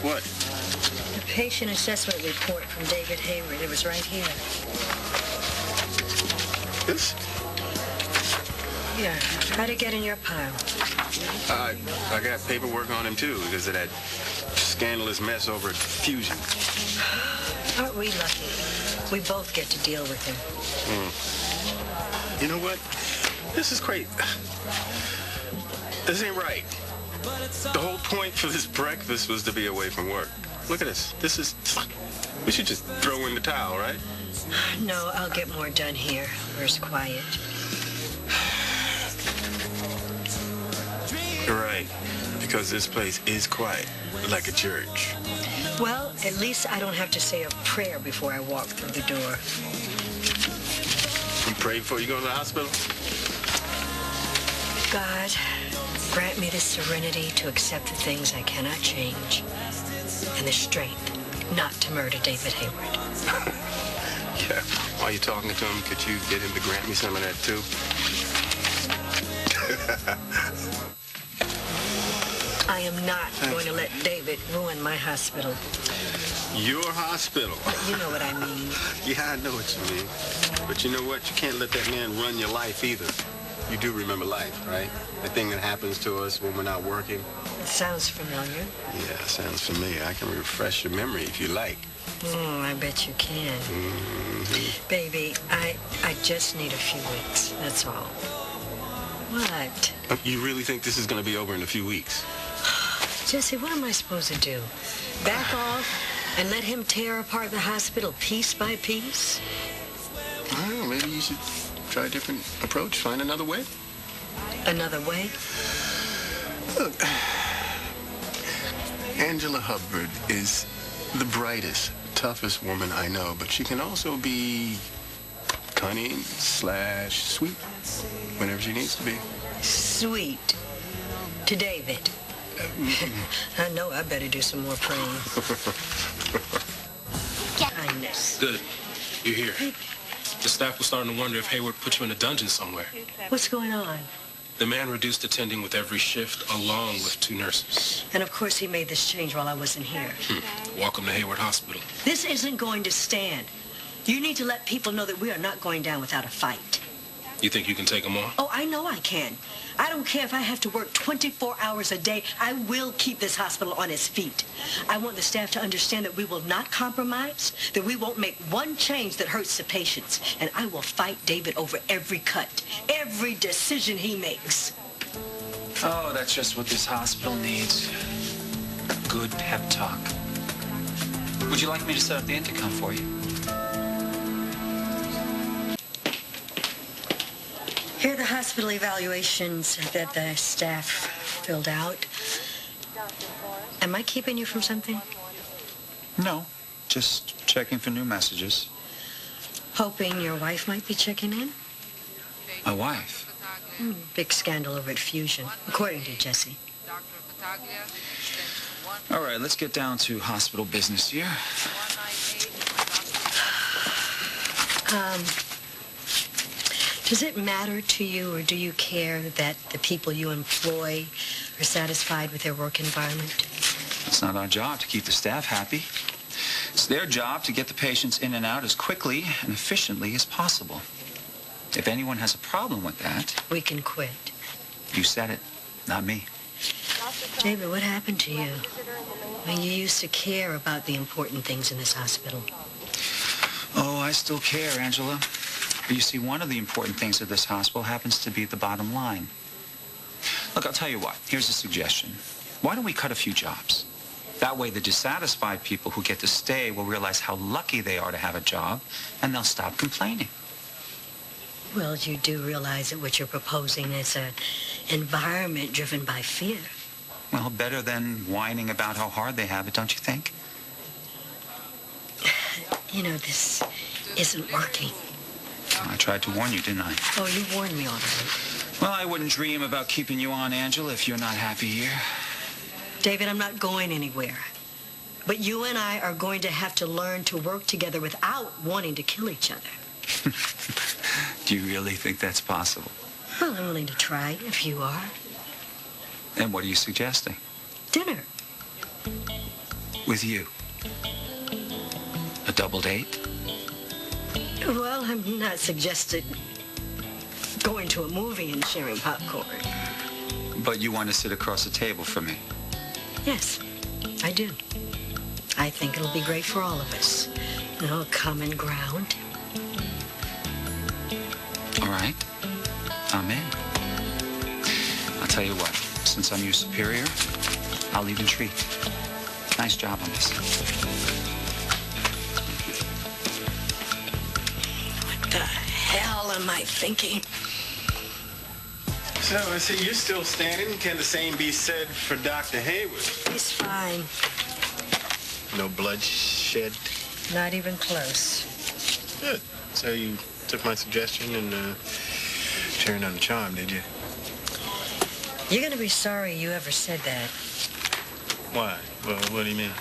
What? The patient assessment report from David Hayward. It was right here. This? Yeah. How'd it get in your pile? I got paperwork on him, too, because of that scandalous mess over at Fusion. Aren't we lucky? We both get to deal with him. You know what? This is great. This ain't right. The whole point for this breakfast was to be away from work. Look at this. We should just throw in the towel, right? No, I'll get more done here. Where's quiet? You're right. Because this place is quiet, like a church. Well, at least I don't have to say a prayer before I walk through the door. You pray before you go to the hospital? God, grant me the serenity to accept the things I cannot change and the strength not to murder David Hayward. Yeah. While you're talking to him, could you get him to grant me some of that, too? I am not going to let David ruin my hospital. Your hospital? You know what I mean. Yeah, I know what you mean. But you know what? You can't let that man run your life either. You do remember life, right? The thing that happens to us when we're not working. It sounds familiar. Yeah, sounds familiar. I can refresh your memory if you like. I bet you can. Mm-hmm. Baby, I just need a few weeks. That's all. What? You really think this is going to be over in a few weeks? Jesse, what am I supposed to do? Back off and let him tear apart the hospital piece by piece? I don't know. Maybe you should try a different approach. Find another way. Another way? Look, Angela Hubbard is the brightest, toughest woman I know, but she can also be cunning/sweet whenever she needs to be. Sweet. To David. I know I better do some more praying. Kindness. Good. You're here. The staff was starting to wonder if Hayward put you in a dungeon somewhere. What's going on? The man reduced attending with every shift, along with 2 nurses. And of course he made this change while I wasn't here. Welcome to Hayward Hospital. This isn't going to stand. You need to let people know that we are not going down without a fight. You think you can take him on? Oh, I know I can. I don't care if I have to work 24 hours a day. I will keep this hospital on its feet. I want the staff to understand that we will not compromise, that we won't make one change that hurts the patients. And I will fight David over every cut, every decision he makes. Oh, that's just what this hospital needs. A good pep talk. Would you like me to set up the intercom for you? Here are the hospital evaluations that the staff filled out. Am I keeping you from something? No, just checking for new messages. Hoping your wife might be checking in? My wife? Big scandal over at Fusion, according to Jesse. All right, let's get down to hospital business here. Does it matter to you, or do you care that the people you employ are satisfied with their work environment? It's not our job to keep the staff happy. It's their job to get the patients in and out as quickly and efficiently as possible. If anyone has a problem with that... We can quit. You said it, not me. David, what happened to you? I mean, you used to care about the important things in this hospital. Oh, I still care, Angela. But you see, one of the important things of this hospital happens to be the bottom line. Look, I'll tell you what. Here's a suggestion. Why don't we cut a few jobs? That way, the dissatisfied people who get to stay will realize how lucky they are to have a job, and they'll stop complaining. Well, you do realize that what you're proposing is an environment driven by fear. Well, better than whining about how hard they have it, don't you think? You know, this isn't working. I tried to warn you, didn't I? Oh, you warned me all right. Well, I wouldn't dream about keeping you on, Angela, if you're not happy here. David, I'm not going anywhere. But you and I are going to have to learn to work together without wanting to kill each other. Do you really think that's possible? Well, I'm willing to try, if you are. And what are you suggesting? Dinner. With you. A double date? Well, I'm not suggesting going to a movie and sharing popcorn. But you want to sit across the table from me? Yes, I do. I think it'll be great for all of us. You know, a common ground. All right. I'm in. I'll tell you what. Since I'm your superior, I'll even treat. Nice job on this. What the hell am I thinking? So, I see you're still standing. Can the same be said for Dr. Hayward? He's fine. No bloodshed? Not even close. Good. So you took my suggestion and turned on the charm, did you? You're gonna be sorry you ever said that. Why? Well, what do you mean?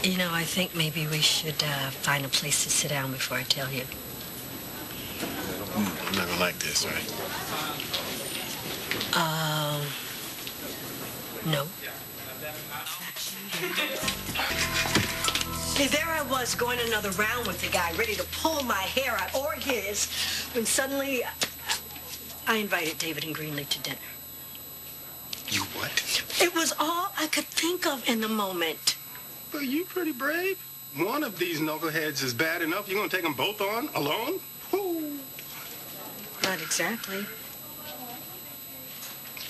You know, I think maybe we should find a place to sit down before I tell you. I'm not gonna like this, right? No. Hey, there I was going another round with the guy, ready to pull my hair out, or his, when suddenly I invited David and Greenlee to dinner. You what? It was all I could think of in the moment. Well, you pretty brave. One of these knuckleheads is bad enough. You're gonna take them both on alone? Whoo. Not exactly.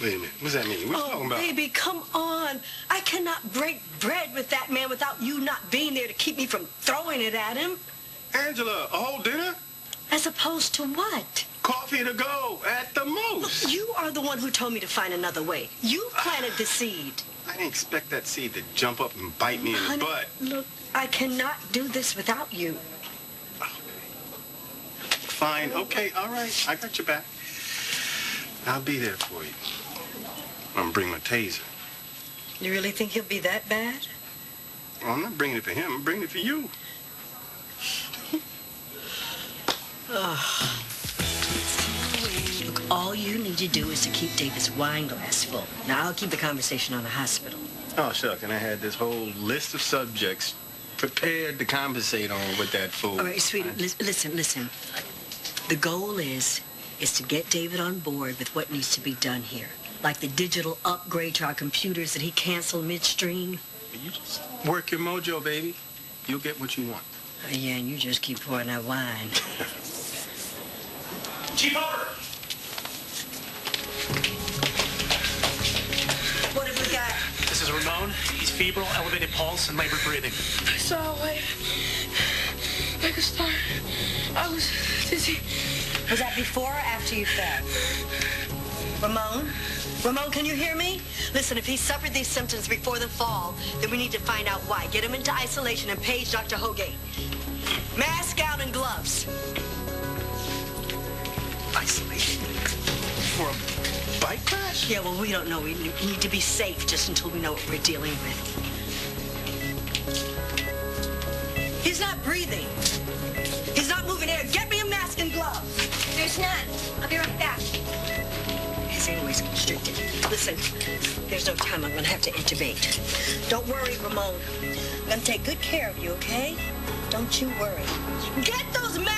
Wait a minute. What's that mean? What you talking about? Baby, come on. I cannot break bread with that man without you not being there to keep me from throwing it at him. Angela, a whole dinner? As opposed to what? Coffee to go, at the most. Look, you are the one who told me to find another way. You planted the seed. I didn't expect that seed to jump up and bite me in the butt. Look, I cannot do this without you. Fine, okay, all right. I got your back. I'll be there for you. I'm gonna bring my taser. You really think he'll be that bad? Well, I'm not bringing it for him. I'm bringing it for you. Look, all you need to do is to keep David's wine glass full. Now, I'll keep the conversation on the hospital. Oh, shucks, and I had this whole list of subjects prepared to conversate on with that fool. All right, sweetie, listen. The goal is to get David on board with what needs to be done here. Like the digital upgrade to our computers that he canceled midstream. You just work your mojo, baby. You'll get what you want. Yeah, and you just keep pouring that wine. Chief Hopper! What have we got? This is Ramon. He's febrile, elevated pulse, and labored breathing. I saw a light, like a star. I was dizzy. Was that before or after you fell? Ramon? Ramon, can you hear me? Listen, if he suffered these symptoms before the fall, then we need to find out why. Get him into isolation and page Dr. Hogate. Mask, gown, and gloves. Isolation? For a bike crash? Yeah, well, we don't know. We need to be safe just until we know what we're dealing with. He's not breathing. He's not moving air. Get me a mask and gloves. There's none. I'll be right back. His airway's constricted. Listen, there's no time. I'm going to have to intubate. Don't worry, Ramon. I'm going to take good care of you, okay? Don't you worry. Get those masks!